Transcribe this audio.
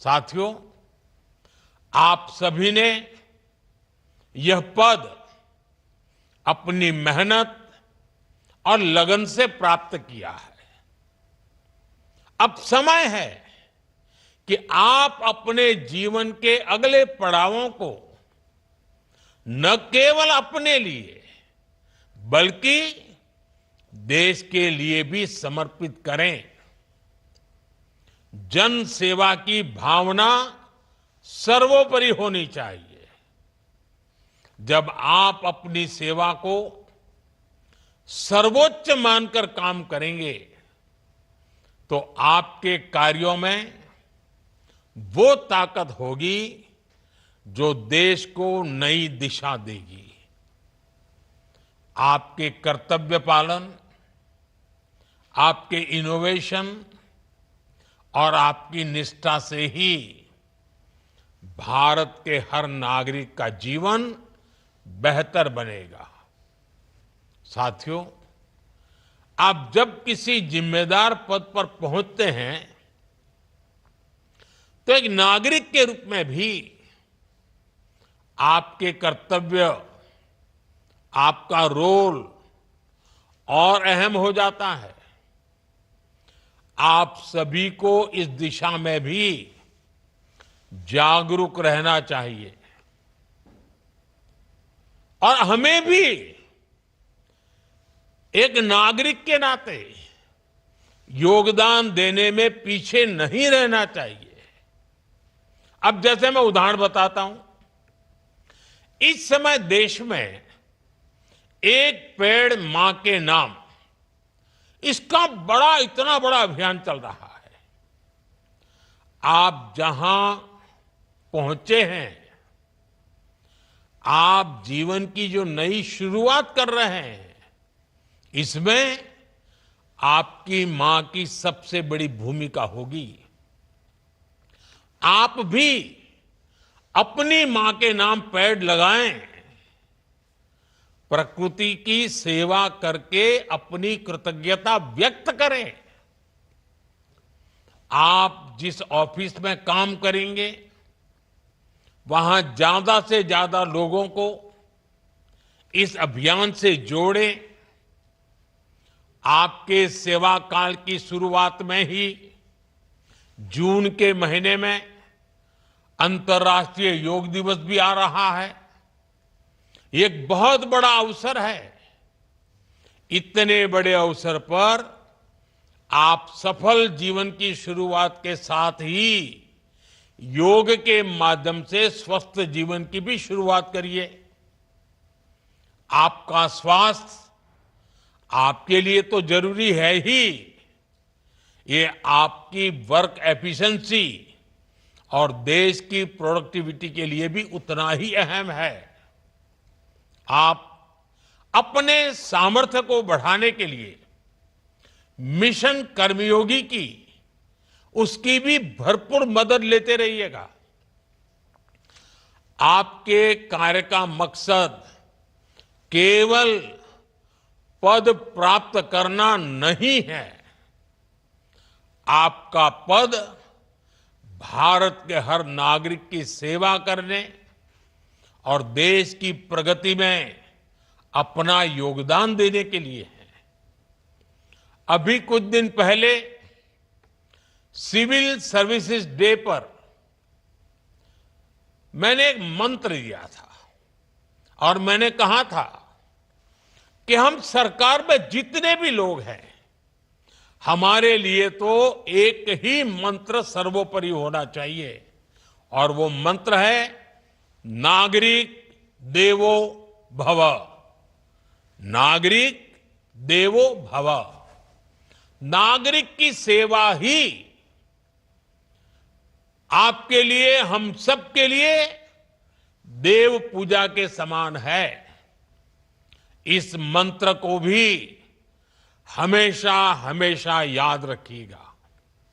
साथियों, आप सभी ने यह पद अपनी मेहनत और लगन से प्राप्त किया है। अब समय है कि आप अपने जीवन के अगले पड़ावों को न केवल अपने लिए बल्कि देश के लिए भी समर्पित करें। जन सेवा की भावना सर्वोपरि होनी चाहिए। जब आप अपनी सेवा को सर्वोच्च मानकर काम करेंगे तो आपके कार्यों में वो ताकत होगी जो देश को नई दिशा देगी। आपके कर्तव्य पालन, आपके इनोवेशन और आपकी निष्ठा से ही भारत के हर नागरिक का जीवन बेहतर बनेगा। साथियों, आप जब किसी जिम्मेदार पद पर पहुंचते हैं तो एक नागरिक के रूप में भी आपके कर्तव्य, आपका रोल और अहम हो जाता है। आप सभी को इस दिशा में भी जागरूक रहना चाहिए और हमें भी एक नागरिक के नाते योगदान देने में पीछे नहीं रहना चाहिए। अब जैसे मैं उदाहरण बताता हूं, इस समय देश में एक पेड़ मां के नाम, इसका इतना बड़ा अभियान चल रहा है। आप जहां पहुंचे हैं, आप जीवन की जो नई शुरुआत कर रहे हैं, इसमें आपकी मां की सबसे बड़ी भूमिका होगी। आप भी अपनी मां के नाम पेड़ लगाएं। प्रकृति की सेवा करके अपनी कृतज्ञता व्यक्त करें। आप जिस ऑफिस में काम करेंगे, वहां ज्यादा से ज्यादा लोगों को इस अभियान से जोड़ें। आपके सेवा काल की शुरुआत में ही जून के महीने में अंतर्राष्ट्रीय योग दिवस भी आ रहा है। एक बहुत बड़ा अवसर है। इतने बड़े अवसर पर आप सफल जीवन की शुरुआत के साथ ही योग के माध्यम से स्वस्थ जीवन की भी शुरुआत करिए। आपका स्वास्थ्य आपके लिए तो जरूरी है ही, ये आपकी वर्क एफिशिएंसी और देश की प्रोडक्टिविटी के लिए भी उतना ही अहम है। आप अपने सामर्थ्य को बढ़ाने के लिए मिशन कर्मयोगी की उसकी भी भरपूर मदद लेते रहिएगा। आपके कार्य का मकसद केवल पद प्राप्त करना नहीं है। आपका पद भारत के हर नागरिक की सेवा करने और देश की प्रगति में अपना योगदान देने के लिए है। अभी कुछ दिन पहले सिविल सर्विसेज डे पर मैंने एक मंत्र दिया था और मैंने कहा था कि हम सरकार में जितने भी लोग हैं, हमारे लिए तो एक ही मंत्र सर्वोपरि होना चाहिए और वो मंत्र है नागरिक देवो भव। नागरिक देवो भव। नागरिक की सेवा ही आपके लिए, हम सब के लिए देव पूजा के समान है। इस मंत्र को भी हमेशा हमेशा याद रखिएगा।